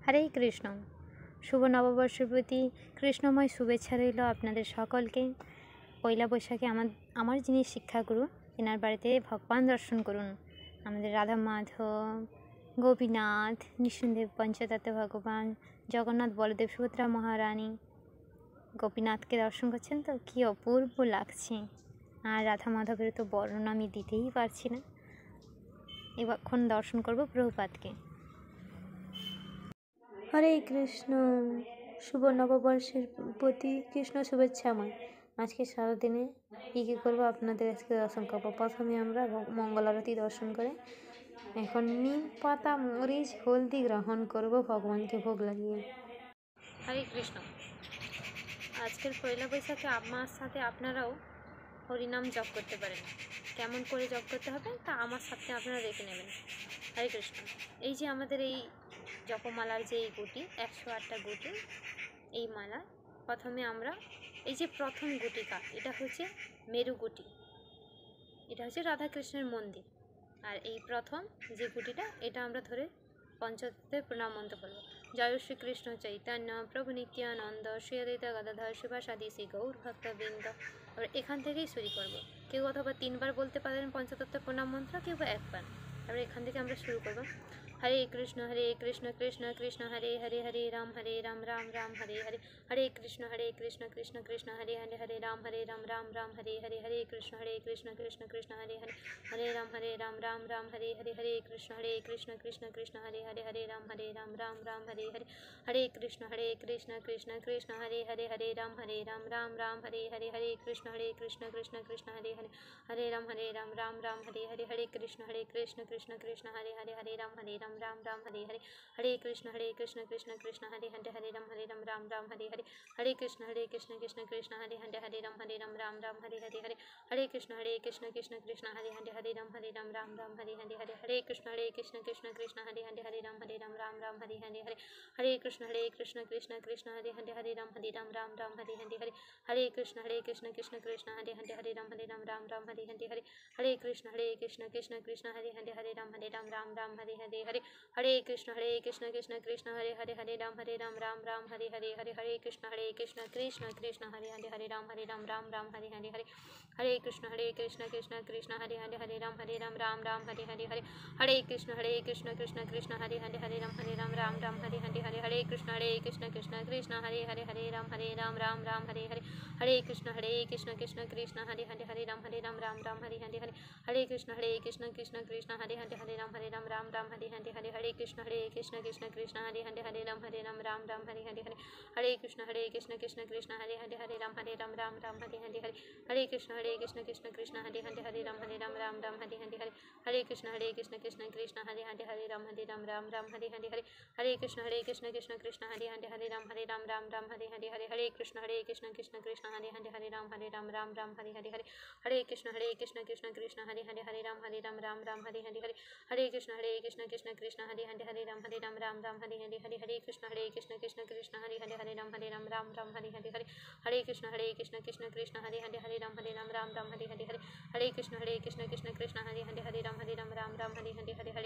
হরে কৃষ্ণ। শুভ নববর্ষের প্রতি কৃষ্ণময় শুভেচ্ছা রইল আপনাদের সকলকে। পয়লা বৈশাখে আমার যিনি শিক্ষাগুরু, এনার বাড়িতে ভগবান দর্শন করুন। আমাদের রাধা মাধব, গোপীনাথ, নৃসিংহদেব, পঞ্চতত্ত্ব ভগবান, জগন্নাথ, বলদেব, সুভদ্রা মহারানী, গোপীনাথকে দর্শন করছেন তো কী অপূর্ব লাগছে। আর রাধা মাধবের তো বর্ণনা আমি দিতেই পারছি না। এখন দর্শন করব প্রভুপাদকে। হরে কৃষ্ণ। শুভ নববর্ষের প্রতি কৃষ্ণ শুভেচ্ছাময়। আজকে সারাদিনে কী কী করবো আপনাদের আজকে দর্শন করবো। প্রথমে আমরা মঙ্গল আরতি দর্শন করে এখন নিম পাতা, মরিচ, হলদি গ্রহণ করব ভগবানকে ভোগ লাগিয়ে। হরে কৃষ্ণ। আজকের পয়লা বৈশাখে আমার সাথে আপনারাও হরিনাম জপ করতে পারেন। কেমন করে জপ করতে হবে তা আমার সাথে আপনারা দেখে নেবেন। হরে কৃষ্ণ। এই যে আমাদের এই জপমালার যে এই গুটি, 108টা গুটি, এই মালা প্রথমে আমরা এই যে প্রথম গুটিকা, এটা হচ্ছে মেরু গুটি, এটা হচ্ছে রাধাকৃষ্ণের মন্দির। আর এই প্রথম যে গুটিটা, এটা আমরা ধরে পঞ্চতত্ত্বের প্রণাম মন্ত্র বলব। জয় শ্রীকৃষ্ণ চৈতন্য প্রভু নিত্যানন্দ শ্রী অদ্বৈত গদাধর শিবাসাদি শ্রী গৌর ভক্তবৃন্দ। এবার এখান থেকেই শুরু করব। কেউ অথবা 3বার বলতে পারেন পঞ্চতত্ত্বের প্রণাম মন্ত্র, কেউ বা 1বার। এবার এখান থেকে আমরা শুরু করব। হরে কৃষ্ণ কৃষ্ণ কৃষ্ণ হরে হরে, হরে রাম রাম রাম হরে হরে, হরে কৃষ্ণ কৃষ্ণ কৃষ্ণ হরে হরে, হরে রাম রাম রাম হরে হরে, হরে কৃষ্ণ কৃষ্ণ কৃষ্ণ হরে হরে, হরে রাম রাম হরে হরে, হরে কৃষ্ণ কৃষ্ণ কৃষ্ণ হরে হরে, হরে রাম রাম রাম হরে হরে, হরে কৃষ্ণ কৃষ্ণ কৃষ্ণ হরে হরে, হরে রাম রাম রাম হরে হরে, হরে কৃষ্ণ কৃষ্ণ কৃষ্ণ হরে হরে, হরে রাম রাম রাম হরে হরে, হরে কৃষ্ণ কৃষ্ণ হরে হরে, হরে রাম রাম রাম হরে হরে, হরে কৃষ্ণ কৃষ্ণ হরে হরে, হরে রাম রাম রাম হরে হরে, হরে কৃষ্ণ কৃষ্ণ কৃষ্ণ হরে হরে, হরে রাম রাম রাম হরে হরে, হরে হরে কৃষ্ণ কৃষ্ণ কৃষ্ণ হরে হরে, হরে রাম রাম রাম হরে হরে, হরে হরে কৃষ্ণ কৃষ্ণ কৃষ্ণ হরে হরে, হরে রাম রাম রাম হরে হরে, হরে হরে কৃষ্ণ কৃষ্ণ হরে হরে, হরে রাম রাম রাম হরে হরে, হরে হরে কৃষ্ণ কৃষ্ণ কৃষ্ণ হরে হরে, হরে রাম রাম রাম হরে হরে, হরে হরে কৃষ্ণ কৃষ্ণ কৃষ্ণ হরে হরে, হরে রাম রাম রাম হরে হরে, হরে হরে কৃষ্ণ কৃষ্ণ কৃষ্ণ হরে হরে, হরে রাম রাম রাম হরে হরে, হরে হরে কৃষ্ণ কৃষ্ণ কৃষ্ণ হরে হরে, হরে রাম রাম রাম হরে হরে, হরে হরে কৃষ্ণ কৃষ্ণ কৃষ্ণ হরে হরে, হরে রাম রাম রাম হরে হরে, হরে হরে কৃষ্ণ কৃষ্ণ কৃষ্ণ হরে হরে, হরে রাম রাম রাম হরে হরে, হরে হরে কৃষ্ণ কৃষ্ণ কৃষ্ণ হরে হরে, হরে রাম রাম রাম হরে হরে, হরে কৃষ্ণ কৃষ্ণ কৃষ্ণ হরে হরে, হরে রাম রাম রাম হরে হরে, হরে হরে কৃষ্ণ কৃষ্ণ কৃষ্ণ হরে হরে, হরে রাম রাম রাম হরে হরে, হরে হরে কৃষ্ণ কৃষ্ণ কৃষ্ণ হরে হরে, হরে রাম রাম রাম হরে হরে, হরে হরে কৃষ্ণ কৃষ্ণ কৃষ্ণ হরে হরে, হরে রাম রাম রাম হরে হরে, হরে হরে কৃষ্ণ কৃষ্ণ কৃষ্ণ হরে হরে, হরে রাম রাম রাম হরে হরে, হরে হরে কৃষ্ণ কৃষ্ণ কৃষ্ণ হরে হরে, হরে রাম রাম রাম হরে হরে, হরে হরে কৃষ্ণ কৃষ্ণ কৃষ্ণ হরে হরে, হরে রাম রাম রাম হরে হরে, হরে হরে কৃষ্ণ কৃষ্ণ কৃষ্ণ হরে হরে, হরে রাম রাম রাম হরে হরে, হরে হরে কৃষ্ণ কৃষ্ণ কৃষ্ণ হরে হরে, হরে রাম রাম রাম হরে হরে, হরে হরে কৃষ্ণ কৃষ্ণ কৃষ্ণ হরে হরে, হরে রাম রাম রাম হরে হরে, হরে হরে কৃষ্ণ কৃষ্ণ কৃষ্ণ হরে হরে, হরে রাম রাম রাম হরে হরে, হরে হরে কৃষ্ণ কৃষ্ণ কৃষ্ণ হরে হরে, হরে রাম রাম রাম হরে হরে, হরে হরে কৃষ্ণ কৃষ্ণ কৃষ্ণ হরে হরে, হরে রাম রাম রাম হরে হরে, হরে হরে কৃষ্ণ কৃষ্ণ কৃষ্ণ হরে হরে, হরে রাম রাম রাম হরে হরে, হরে হরে কৃষ্ণ কৃষ্ণ কৃষ্ণ হরে হরে, হরে রাম রাম রাম হরে হরে, হরে হরে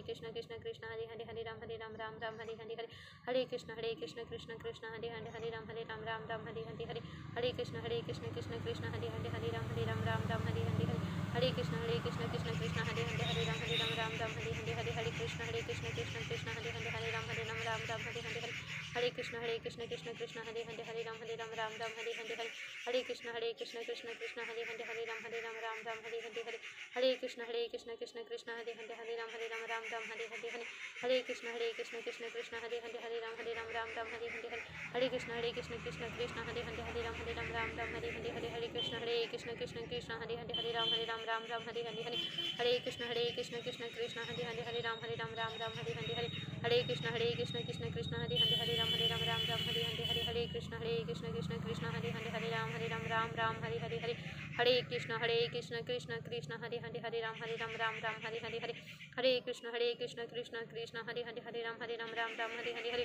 কৃষ্ণ কৃষ্ণ কৃষ্ণ হরে হরে, হরে রাম রাম রাম হরে হরে, হরে কৃষ্ণ কৃষ্ণ কৃষ্ণ হরে হরে, হরে রাম রাম রাম হরে হরে, হরে হরে কৃষ্ণ কৃষ্ণ কৃষ্ণ হরে হরে, হরে রাম রাম রাম হরে হরে, হরে কৃষ্ণ কৃষ্ণ কৃষ্ণ হরে হরে, হরে রাম রাম রাম হরে হরে, হরে কৃষ্ণ কৃষ্ণ কৃষ্ণ হরে হরে, হরে রাম রাম রাম হরে হরে, হরে হরে কৃষ্ণ কৃষ্ণ কৃষ্ণ হরে হরে, হরে রাম রাম রাম হরে হরে, হরে হরে কৃষ্ণ কৃষ্ণ কৃষ্ণ হরে হরে, হরে রাম রাম রাম হরে হরে, হরে কৃষ্ণ কৃষ্ণ কৃষ্ণ হরে হরে, হরে রাম রাম রাম হরে হরে, হরে হরে কৃষ্ণ কৃষ্ণ কৃষ্ণ হরে হরে, হরে রাম রাম রাম হরে হরে, হরে হরে কৃষ্ণ কৃষ্ণ কৃষ্ণ হরে হরে, হরে রাম রাম রাম হরে হরে, হরে হরে কৃষ্ণ কৃষ্ণ কৃষ্ণ হরে হরে, হরে রাম রাম রাম হরে হরে, হরে হরে কৃষ্ণ কৃষ্ণ কৃষ্ণ হরে হরে, হরে রাম রাম রাম হরে হরে, হরে হরে কৃষ্ণ কৃষ্ণ কৃষ্ণ হরে হরে, হরে রাম রাম রাম হরে হরে, হরে হরে কৃষ্ণ কৃষ্ণ কৃষ্ণ হরে হরে, হরে রাম রাম রাম হরে হরে, হরে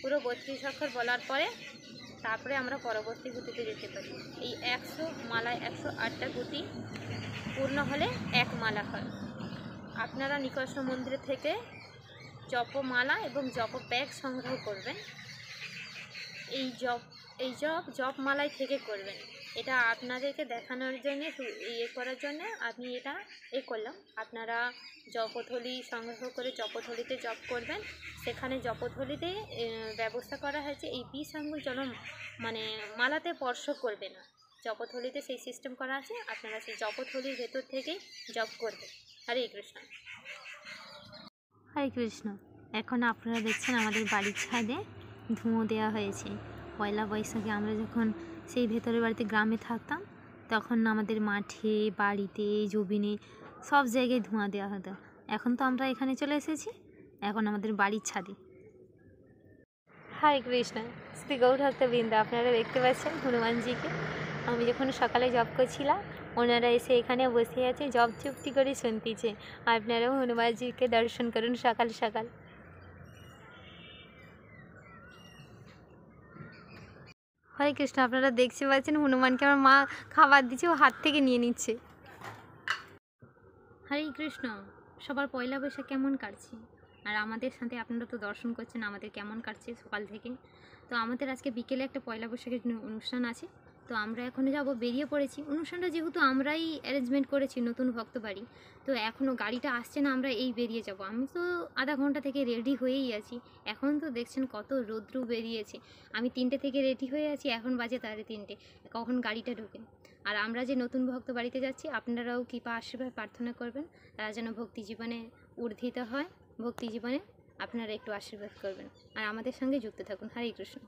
পুরো 32 অক্ষর বলার পরে তারপরে আমরা পরবর্তী গুটিতে যেতে পারি। এই 100 মালায় 108টা গুটি পূর্ণ হলে এক মালা হয়। আপনারা নিকষ্ট মন্দির থেকে জপমালা এবং জপ ব্যাগ সংগ্রহ করবেন। এই জপমালাই থেকে করবেন। এটা আপনাদেরকে দেখানোর জন্য, করার জন্য আমি এটা করলাম। আপনারা জপথলি সংগ্রহ করে জপথলিতে জপ করবেন। সেখানে জপথলিতে ব্যবস্থা করা হয়েছে এই 20 আঙ্গুল যেন মালাতে স্পর্শ করবে না। জপথলিতে সেই সিস্টেম করা আছে। আপনারা সেই জপথলির ভেতর থেকে জপ করবেন। হরে কৃষ্ণ। হরে কৃষ্ণ। এখন আপনারা দেখছেন আমাদের বাড়ির ছাদে ধুঁয়ো দেওয়া হয়েছে। পয়লা বৈশাখে আমরা যখন সেই ভেতরের বাড়িতে গ্রামে থাকতাম তখন আমাদের মাঠে, বাড়িতে, জমিনে সব জায়গায় ধোঁয়া দেওয়া হতো। এখন তো আমরা এখানে চলে এসেছি, এখন আমাদের বাড়ির ছাদে। হরে কৃষ্ণ। শ্রী গৌরভক্তবৃন্দ, আপনারা দেখতে পাচ্ছেন হনুমানজিকে। আমি যখন সকালে জব করছিলাম ওনারা এসে এখানে বসে আছে, জব চুপটি করে শুনতেছে। আপনারাও হনুমানজিকে দর্শন করুন সকাল সকাল। হরে কৃষ্ণ। আপনারা দেখতে পাচ্ছেন হনুমানকে আমার মা খাবার দিচ্ছে, ও হাত থেকে নিয়ে নিচ্ছে। হরে কৃষ্ণ। সবার পয়লা বৈশাখ কেমন কাটছে? আর আমাদের সাথে আপনারা তো দর্শন করছেন আমাদের কেমন কাটছে সকাল থেকে। তো আমাদের আজকে বিকেলে একটা পয়লা বৈশাখের অনুষ্ঠান আছে। তো আমরা এখন যাব, বেরিয়ে পড়েছি। অনুষ্ঠানটা যেহেতু আমরাই অ্যারেঞ্জমেন্ট করেছি, নতুন ভক্ত বাড়ি, তো এখনও গাড়িটা আসছে না, আমরা বেরিয়ে যাব। আমি তো আধা ঘন্টা থেকে রেডি হয়েই আছি। এখন তো দেখছেন কত রৌদ্র বেরিয়েছে। আমি 3টে থেকে রেডি হয়ে আছি, এখন বাজে 3:30। কখন গাড়িটা ঢোকে। আর আমরা যে নতুন ভক্ত বাড়িতে যাচ্ছি, আপনারাও কৃপা আশীর্বাদ প্রার্থনা করবেন তারা যেন ভক্তি জীবনে উর্ধিত হয়। ভক্তি জীবনে আপনারা একটু আশীর্বাদ করবেন আর আমাদের সঙ্গে যুক্ত থাকুন। হরে কৃষ্ণ।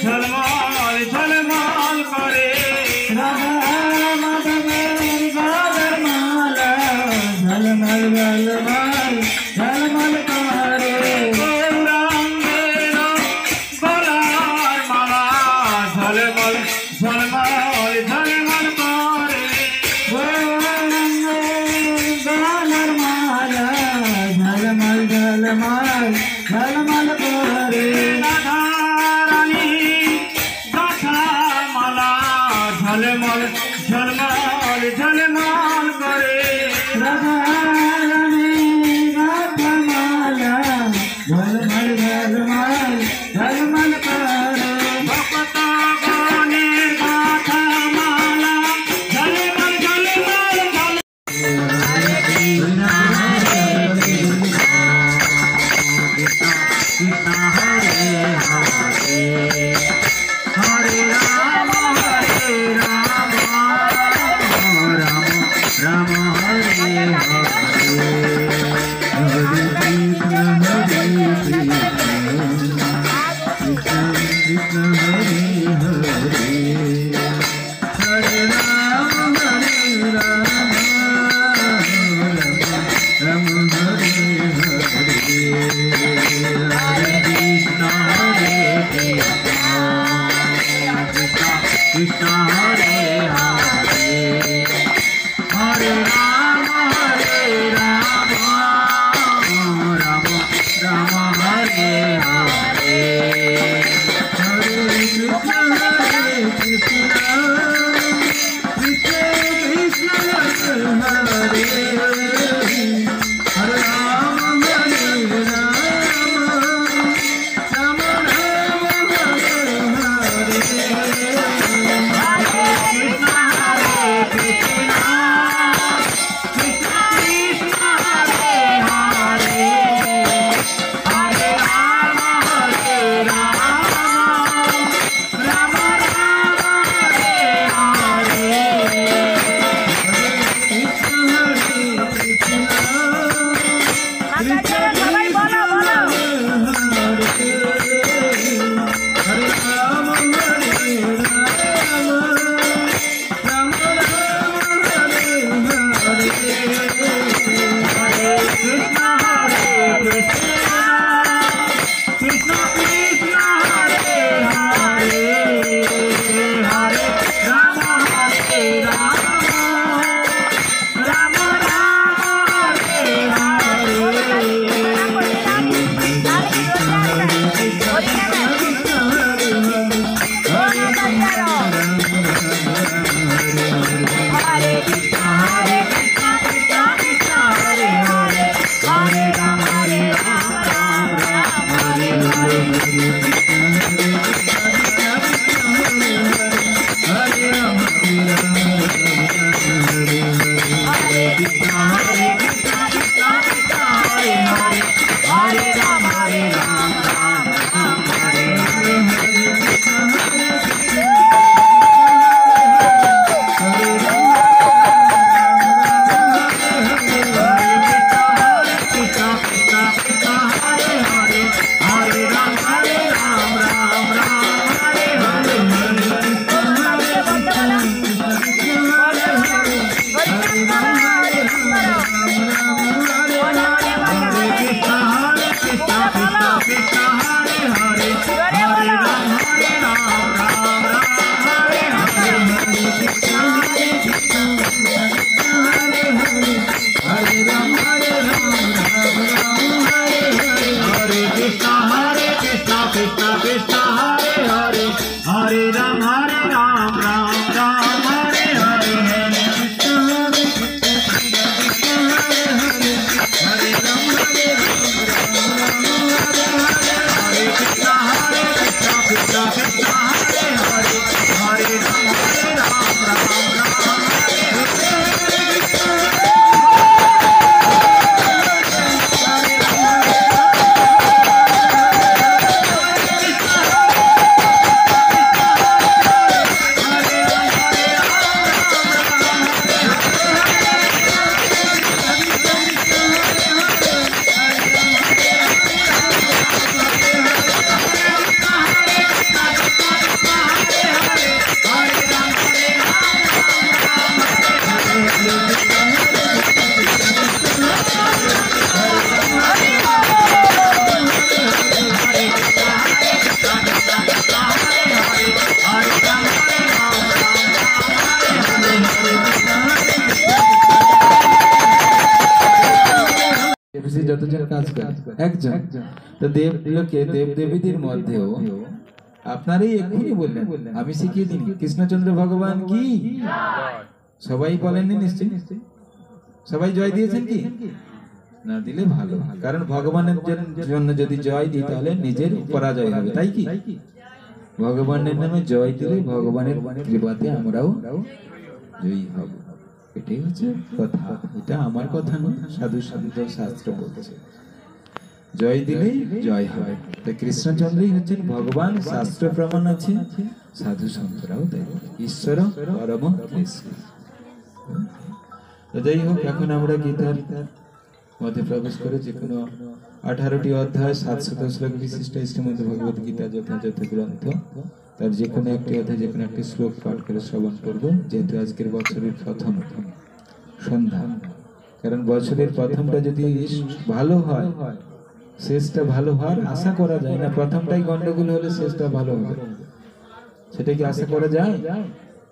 ঝলমল ঝলমল করে রাধা মাধবের গলার মালা ঝলমল ঝলমল ঝলমল করে গৌরাঙ্গের গলার মালা ঝলমল ঝলমল ঝলমল করে গৌরাঙ্গের গলার মালা ঝলমল ঝলমল ঝলমল করে রাধা রানী গাথা মালা ঝলমল ঝলমল ঝলমল করে রাধা রানী গাথা মালা ঝলমল ঝলমল ঝলমল করে ভক্ত গণের গাথা মালা ঝলমল ঝলমল ঝলমল Krishna Hare Hare Hare Rama Rama Rama Hare Hare Hare Krishna Hare Krishna Krishna Krishna Hare Hare Hare Rama Rama Hare Hare Hare Krishna Hare Krishna Krishna Hare Hare Hare Rama Rama Rama Hare Hare Hare Krishna Hare Krishna Krishna Krishna Hare Hare Rama Rama Hare কাজ করে? একজন। তো দেবলোকে দেব দেবীদের মধ্যেও আপনারাই এক্ষুনি বললেন, আমি শিখিয়ে দিই কৃষ্ণচন্দ্র ভগবান কি? সবাই বলেননি নিশ্চয়ই? সবাই জয় দিয়েছেন কি? না দিলে ভালো, কারণ ভগবানের জন্য যদি জয় দিই তাহলে নিজের পরাজয় হবে, তাই কি? ভগবানের নামে জয় দিলে ভগবানের কৃপাতে আমরাও জয়ী হব, এটাই হচ্ছে কথা। এটা আমার কথা নয়, সাধু সন্ত শাস্ত্র বলছে জয় দিলেই জয় হয়। তো কৃষ্ণচন্দ্রই হচ্ছেন ভগবান, শাস্ত্র প্রমাণ আছে, সাধু সন্তরাও তাই, ঈশ্বর পরম কৃষ্ণ। তো যাই হোক, এখন আমরা গীতার মধ্যে প্রবেশ করে যে কোনো 18টি অধ্যায় 700 শ্লোক বিশিষ্ট শ্রীমদ্ ভগবত গীতা যথাযথ গ্রন্থ, তার যে কোনো একটি অধ্যায় যে কোনো একটি শ্লোক পাঠ করে শ্রবণ করব, যেহেতু আজকের বছরের প্রথম সন্ধ্যা। কারণ বছরের প্রথমটা যদি ভালো হয়, শেষটা ভালো হওয়ার আশা করা যায় না। প্রথমটাই গন্ডগোল হলে শেষটা ভালো হবে, সেটা কি আশা করা যায়?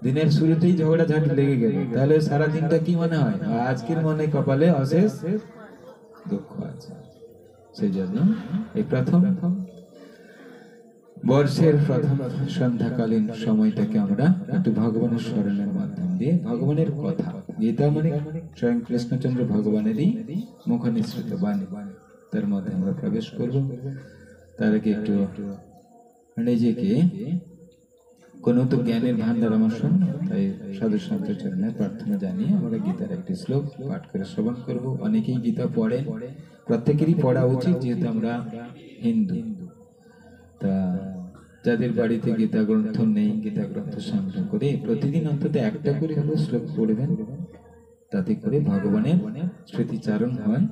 দিনের শুরুতেই ঝগড়া ঝাঁটি লেগে গেল, তাহলে সারা দিনটা কি মনে হয়? আজকের মনে কপালে অশেষ দুঃখ আছে। সেই জন্য এই প্রথম বর্ষের প্রথম সন্ধ্যাকালীন সময়টাকে আমরা একটু ভগবানের স্মরণের মাধ্যম দিয়ে, ভগবানের কথা, গীতা মানে স্বয়ং কৃষ্ণচন্দ্র ভগবানেরই মুখ নিঃসৃত বাণী, তার মধ্যে আমরা প্রবেশ করব। তার আগে একটু নিজেকে, কোনো তো জ্ঞানের ভান্ডার আমার শূন্য, তাই সাধু সন্তের জন্য প্রার্থনা জানিয়ে আমরা গীতার একটি শ্লোক পাঠ করে শ্রবণ করব। অনেকেই গীতা পড়ে, প্রত্যেকেরই পড়া উচিত, যেহেতু আমরা হিন্দু। তা যাদের বাড়িতে গীতা গ্রন্থ নেই, গীতা গ্রন্থ সংগ্রহ করে প্রতিদিন অন্তত একটা করে হলো শ্লোক পড়বেন, তাতে করে ভগবানের স্মৃতিচারণ হয়।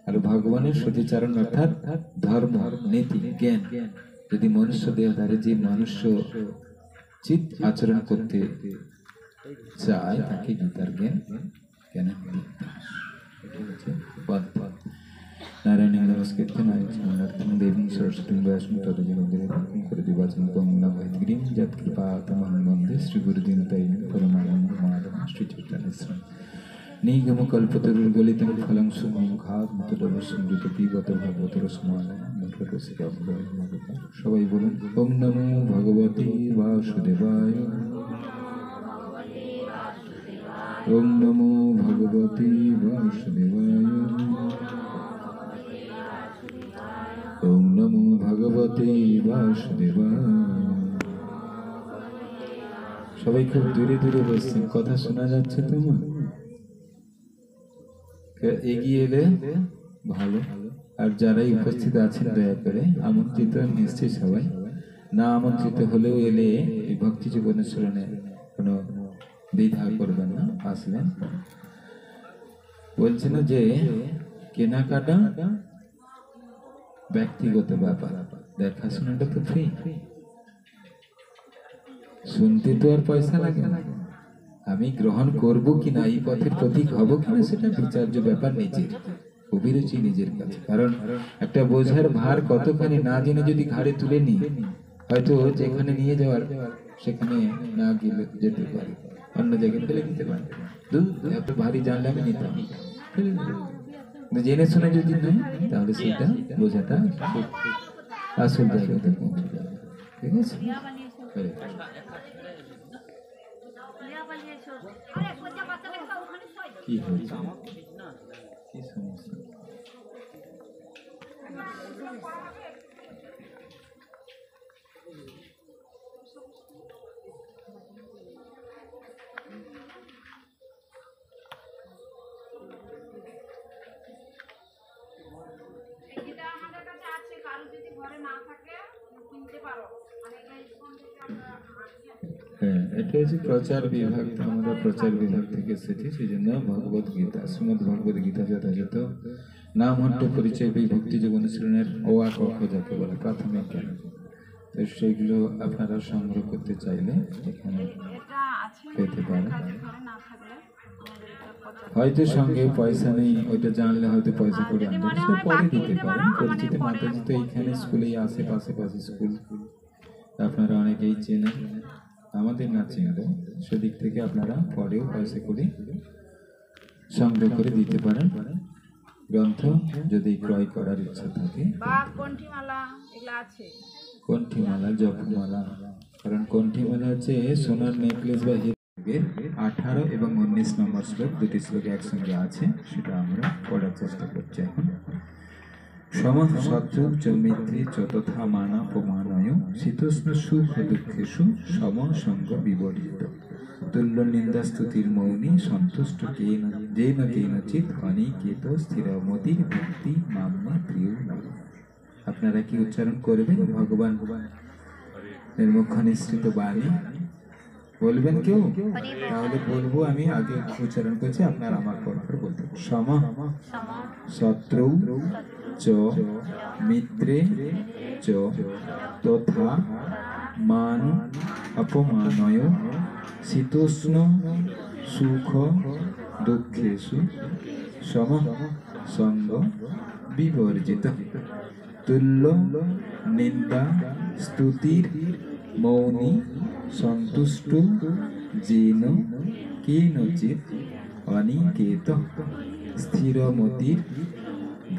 আর ভগবানের স্মৃতিচারণ অর্থাৎ ধর্ম, নীতি, জ্ঞান যদি মনুষ্য দেহধারে যে মনুষ্য চিত আচরণ করতে চায়, তাকে গীতার জ্ঞান জ্ঞান নারায়ণ নমস্কৃত্য নারায়ণ দেবী সরস্বতী বৈষ্ণব তদজিবন্দিরকম করে দিবাচন কমলা মৈত্রীম যৎকৃপাতমহং বন্দে শ্রী গুরুদীনতাইন পরমানন্দ মাধব শ্রী চৈতন্য নিগম কল্পতরুর্গলিতং ফলং শুভং ঘাত মতদবসংযুত পিবত ভগবতর সমালয় মন্ত্ররসিকা ভগবান। সবাই বলুন ওম নমো ভগবতে বাসুদেবায়, ওম নমো ভগবতে বাসুদেবায়, ওম নমো ভগবতে বাসুদেবায়। সবাই খুব দূরে দূরে বসছেন, কথা শোনা যাচ্ছে তোমার? এগিয়ে এলে ভালো। আর যারাই উপস্থিত আছেন দয়া করে আমন্ত্রিত নিশ্চয়ই সবাই, না আমন্ত্রিত হলেও এলে এই ভক্তি জীবনের স্মরণে কোনো দ্বিধা করবেন না, আসলেন। বলছেন যে কেনাকাটা ব্যক্তিগত ব্যাপার, দেখাশোনাটা তো ফ্রি, শুনতে তো আর পয়সা লাগে না। আমি গ্রহণ করব কিনা, এই পথের প্রতীক হব কিনা, সেটা বিচার্য ব্যাপার নিজের, অভিরুচি নিজের কাছে। কারণ একটা বোঝার ভার কতখানি না জেনে যদি ঘাড়ে তুলে নিই, হয়তো যেখানে নিয়ে যাওয়ার সেখানে না গেলে যেতে পারে, অন্য জায়গায় ফেলে দিতে পারে। এত ভারী জানলে আমি নিতাম, জেনে শুনে যদি নেই তাহলে সেটা বোঝাটা আসল জায়গাতে পৌঁছে যাবে। ঠিক আছে? কি হয়েছে? কি সমস্যা? হ্যাঁ, এটা হচ্ছে প্রচার বিভাগ, আমরা প্রচার বিভাগ থেকে এসেছি, সেই জন্য ভগবত গীতা, শ্রীমদ ভগবত গীতা যথাযথ নাম হট্ট পরিচয় পেয়ে ভক্তি জীবন শ্রেণীর অ-আ ক-খ যাকে বলে প্রাথমিক জ্ঞান, তো সেইগুলো আপনারা সংগ্রহ করতে চাইলে এখানে পেতে পারেন। হয়তো সঙ্গে পয়সা নেই, ওইটা জানলে হয়তো পয়সা করে আনবেন, সেটা পরে দিতে পারেন। পরিচিত মাতাজি তো এইখানে স্কুলেই আশেপাশে স্কুল আপনারা অনেকেই চেনেন, আমাদের না চিনলে সেদিক থেকে আপনারা পরেও পয়সা করে সংগ্রহ করে দিতে পারেন। গ্রন্থ যদি ক্রয় করার ইচ্ছা থাকে, বা কণ্ঠিমালা এগুলো আছে। কণ্ঠিমালা, জপমালা, কারণ কণ্ঠিমালা হচ্ছে সোনার নেকলেস বা হীরের 18 এবং 19 নম্বর শ্লোক, দুটি শ্লোক একসঙ্গে আছে, সেটা আমরা পড়ার চেষ্টা করছি এখন। সমঃ শত্রু চ মিত্রে চ তথা মানাপমানয় শীতোষ্ণ সুখ দুঃখেষু সমসঙ্গ বিবর্জিত তুল্য নিন্দা স্তুতির মৌনী সন্তুষ্ট কেন যেন কেনচিৎ অনিকেত স্থিরমতির ভক্তি মাম্যে প্রিয় নয়। আপনারা কি উচ্চারণ করবেন ভগবান মুখ নিঃসৃত বাণী? বলবেন কেউ? তাহলে বলবো, আমি আগে উচ্চারণ করছি, আপনার আমার পর বলতে। সমঃ শত্রু চ মিত্রে চ তথা মান অপমানয় শীতোষ্ণ সুখ দুঃখেষু সমঃ সঙ্গ বিবর্জিত তুল্য নিন্দা স্তুতির মৌনী সন্তুষ্ট যেন কেনচিৎ অনিকেত স্থিরমতির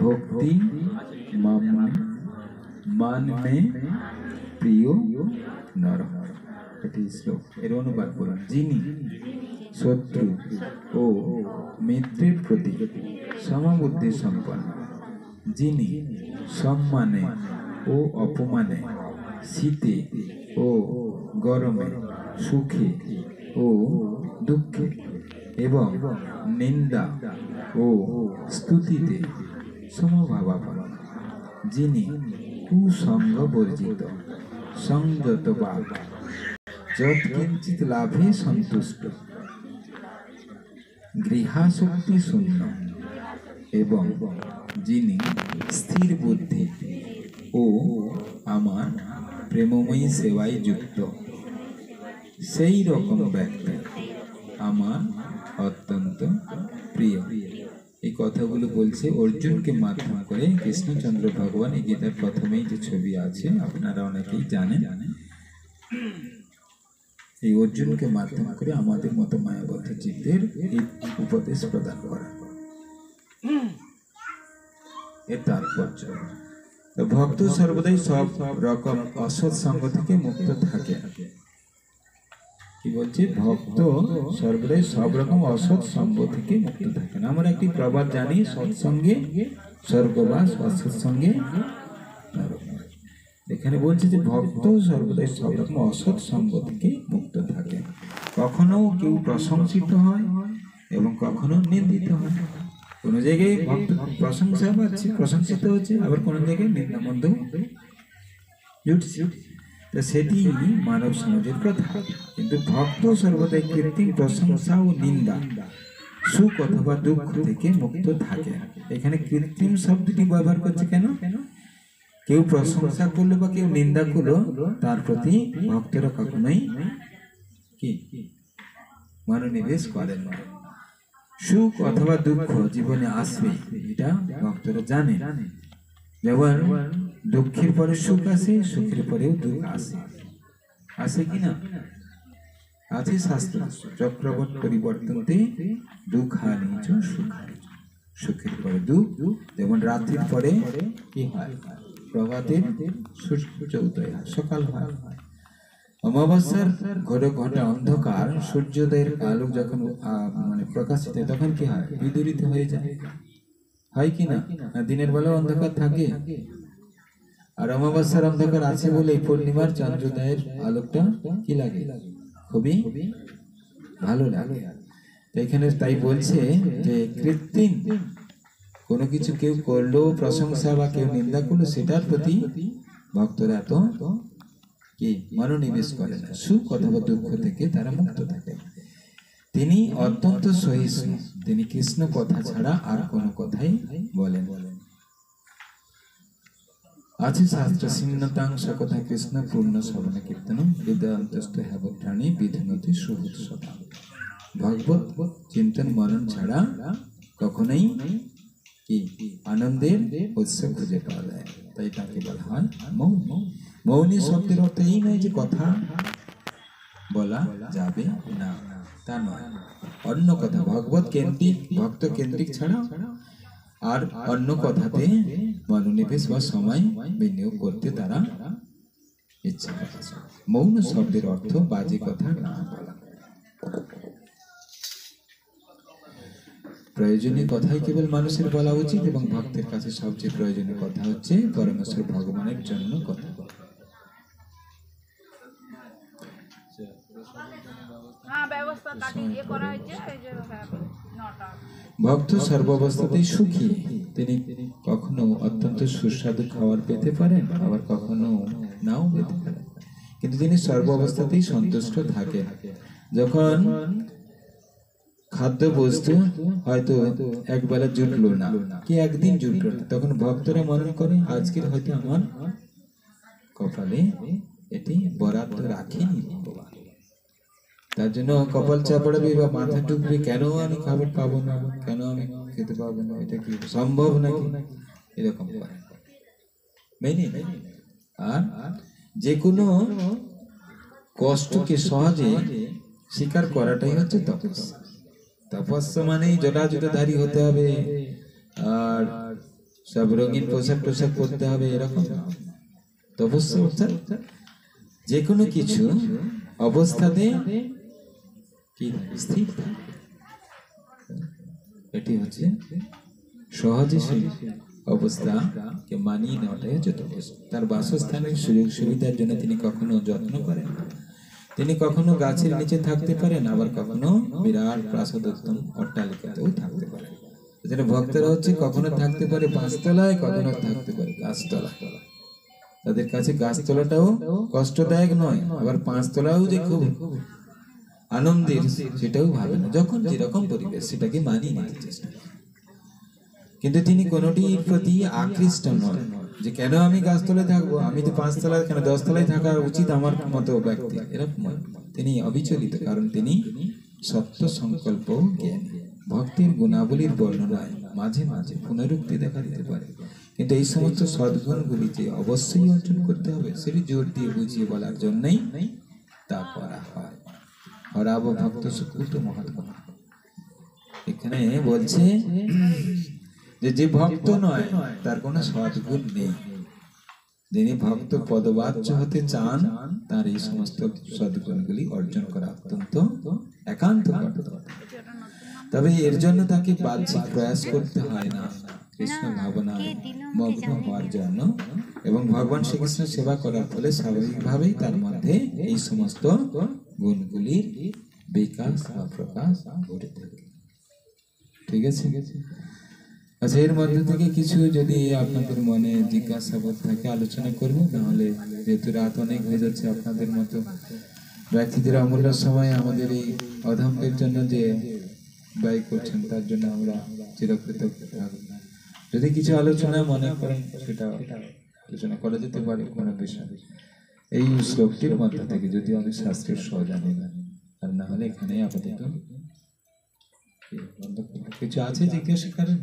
ভক্তি মানমে প্রিয় নর। এটি শ্লোক, এর অনুবাদ করুন। যিনি শত্রু ও মিত্রের প্রতি সমবুদ্ধি সম্পন্ন, যিনি সম্মানে ও অপমানে, শীতে ও গরমে, সুখে ও দুঃখে এবং নিন্দা ও স্তুতিতে সমভাবাপন্ন, যিনি কুসঙ্গ বর্জিত, সংযত বা যৎকিঞ্চিৎ লাভে সন্তুষ্ট, গৃহাসক্তি শূন্য এবং যিনি স্থির বুদ্ধি ও আমার প্রেমময়ী সেবায় যুক্ত, সেই রকম ব্যক্তি আমার অত্যন্ত প্রিয়। এই কথাগুলো বলছে অর্জুনকে মাধ্যম করে কৃষ্ণচন্দ্র ভগবান। এই গীতার প্রথমেই যে ছবি আছে আপনারা অনেকেই জানেন, এই অর্জুনকে মাধ্যম করে আমাদের মতো মায়াবদ্ধ জীবদের এই উপদেশ প্রদান করা। এর তাৎপর্য, ভক্ত সর্বদাই সব রকম অসৎ সঙ্গ থেকে মুক্ত থাকে। কি বলছে? ভক্ত সর্বদাই সব রকম অসৎ সঙ্গ থেকে মুক্ত থাকেন। আমরা একটি প্রবাদ জানি, সৎসঙ্গে স্বর্গবাস, অসৎসঙ্গে নরকবাস। এখানে বলছে যে ভক্ত সর্বদাই সব রকম অসৎ সঙ্গ থেকে মুক্ত থাকে। কখনো কেউ প্রশংসিত হয় এবং কখনো নিন্দিত হয়। কোনো জায়গায় ভক্ত প্রশংসা পাচ্ছে, প্রশংসিত হচ্ছে, আবার কোনো জায়গায় নিন্দা মন্দ জুটছে। তো সেটি মানব সমাজের কথা। কিন্তু ভক্ত সর্বদাই কৃত্রিম প্রশংসা ও নিন্দা, সুখ অথবা দুঃখ থেকে মুক্ত থাকে। এখানে কৃত্রিম শব্দটি ব্যবহার করছে কেন? কেউ প্রশংসা করলো বা কেউ নিন্দা করলো, তার প্রতি ভক্তরা কখনোই কি মনোনিবেশ করেন না। সুখ অথবা দুঃখ জীবনে আসবে, এটা ভক্তরা জানে। যেমন দুঃখের পরে সুখ আসে, সুখের পরেও দুঃখ আসে। আসে কিনা? আছে শাস্ত্র, চক্রবর্তী পরিবর্তনতে দুঃখানি চ সুখানি। সুখের পরে দুঃখ, যেমন রাত্রির পরে কি হয়? প্রভাতের সূর্য উদয় হয়, সকাল হয়। অমাবস্যার ঘরে ঘটা অন্ধকার সূর্যোদয়ের আলো যখন প্রকাশিত হয়, তখন কি হয়? বিদূরিত হয়ে যায়, হয় কি না? দিনের বেলা অন্ধকার থাকে, আর অমাবস্যার অন্ধকার আছে বলে পূর্ণিমার চন্দ্রোদয়ের আলোকটা কি লাগে? খুবই ভালো লাগে। এখানে তাই বলছে যে কৃত্রিম কোনো কিছু কেউ করলো প্রশংসা বা কেউ নিন্দা করলো, সেটার প্রতি ভক্তরা এত কি মনোনিবেশ করে না। সুখ অথবা দুঃখ থেকে তারা মুক্ত থাকে। তিনি অত্যন্ত সহিষ্ণু, তিনি কৃষ্ণ কথা ছাড়া আর কোনো কথাই বলেন। আছে শাস্ত্র সিন্নতাংশ কথা কৃষ্ণ পূর্ণ শ্রবণ কীর্তন বেদান্তস্থ হ্যাবত্রাণী বিধুনতি সুহৃদ সদা। ভগবত চিন্তন মনন ছাড়া কখনোই কি আনন্দের উৎস খুঁজে পাওয়া যায়। তাই তাকে বলা হয় মৌন। মৌনী শব্দের অর্থ এই নয় যে কথা বলা যাবে না, তা নয়, অন্য কথা। ভগবত কেন্দ্রিক, ভক্ত কেন্দ্রিক ছাড়া আর অন্য কথাতে মনোনিবেশ বা সময় বিনিয়োগ করতে তারা ইচ্ছা করে। মৌন শব্দের অর্থ বাজে কথা না বলা। প্রয়োজনীয় কথাই কেবল মানুষের বলা উচিত এবং ভক্তের কাছে সবচেয়ে প্রয়োজনীয় কথা হচ্ছে পরমেশ্বর ভগবানের জন্য কথা বলা। হ্যাঁ, ব্যবস্থা কাটিয়ে করা হয়েছে এই যে হ্যাঁ, 9টা। ভক্ত সর্বাবস্থাতেই সুখী। তিনি কখনো অত্যন্ত সুস্বাদু খাবার পেতে পারেন, আবার কখনো নাও পেতে পারেন, কিন্তু তিনি সর্বাবস্থাতেই সন্তুষ্ট থাকেন। যখন খাদ্য বস্তু হয়তো একবেলা জুটলো না, কি একদিন জুটলো না, তখন ভক্তরা মনে করে আজকের হয়তো আমার কপালে এটি বরাদ্দ রাখেনি ভগবান, তার জন্য কপাল চাপড়াবে বা মাথা টুকবে, কেন আমি খাবার পাবো না, কেন আমি খেতে পাবো না, এটা কি সম্ভব নাকি, এরকম করে মেনে নেয়। আর যে কোনো কষ্টকে সহজে স্বীকার করাটাই হচ্ছে তপস্যা। তপস্যা মানেই জটাজুটাধারী হতে হবে আর সব রঙিন পোশাক টোশাক পরতে হবে, এরকম না। তপস্যা অর্থাৎ যে কোনো কিছু অবস্থাতে কি স্থির থাকে, এটি হচ্ছে সহজে সেই অবস্থাকে মানিয়ে নেওয়াটাই হচ্ছে তপস্যা। তার বাসস্থানের সুযোগ সুবিধার জন্য তিনি কখনো যত্ন করেন, তিনি কখনো গাছের নিচে থাকতে পারেন, আবার কখনো বিরাট প্রাসাদোত্তম অট্টালিকাতেও থাকতে পারেন। যেন ভক্তরা হচ্ছে কখনো থাকতে পারে পাঁচতলায়, কখনো থাকতে পারে গাছতলা। তাদের কাছে গাছতলাটাও কষ্টদায়ক নয়, আবার পাঁচতলাও যে খুব আনন্দের সেটাও ভাবে না। যখন যেরকম পরিবেশ সেটাকে মানিয়ে নিতে চেষ্টা করেন, কিন্তু তিনি কোনোটির প্রতি আকৃষ্ট নন যে কেন আমি গাছতলায় থাকবো, আমি তো পাঁচতলায় কেন 10 তলায় থাকা উচিত আমার মতো ব্যক্তি, এরকম নয়। তিনি অবিচলিত, কারণ তিনি সত্য সংকল্প জ্ঞানী। ভক্তির গুণাবলীর বর্ণনায় মাঝে মাঝে পুনরুক্তি দেখা দিতে পারে, কিন্তু এই সমস্ত সদ্গুণগুলি যে অবশ্যই অর্জন করতে হবে সেটি জোর দিয়ে বুঝিয়ে বলার জন্যই তা করা হয়। হরাব ভক্ত সুকুত মহাত্মা, এখানে বলছে যে ভক্ত নয় তার কোনো সদ্গুণ নেই। যিনি ভক্ত পদবাচ্য হতে চান তার এই সমস্ত সদ্গুণগুলি অর্জন করা অত্যন্ত একান্ত কর্তব্য। তবে এর জন্য তাকে বাহ্যিক প্রয়াস করতে হয় না। কৃষ্ণ ভাবনায় মগ্ন হওয়ার জন্য এবং ভগবান শ্রীকৃষ্ণের সেবা করার ফলে স্বাভাবিকভাবেই তার মধ্যে এই সমস্ত গুণগুলির বিকাশ বা প্রকাশ ঘটে থাকে। ঠিক আছে? আচ্ছা, এর মধ্যে থেকে কিছু যদি আপনাদের মনে জিজ্ঞাসাবোধ থাকে আলোচনা করব, নাহলে যেহেতু রাত অনেক হয়ে যাচ্ছে, আপনাদের মতো ব্যক্তিদের অমূল্য সময় আমাদের এই অধমদের জন্য যে ব্যয় করছেন তার জন্য আমরা চিরকৃতজ্ঞ থাকব। যদি কিছু আলোচনা মনে করেন সেটা আলোচনা করা যেতে পারে কোনো বিষয় এই শ্লোকটির মধ্যে থেকে, যদি আমি শাস্ত্রের সহজানি না, আর না হলে এখানে আপাতত কিছু আছে জিজ্ঞাসা করেন।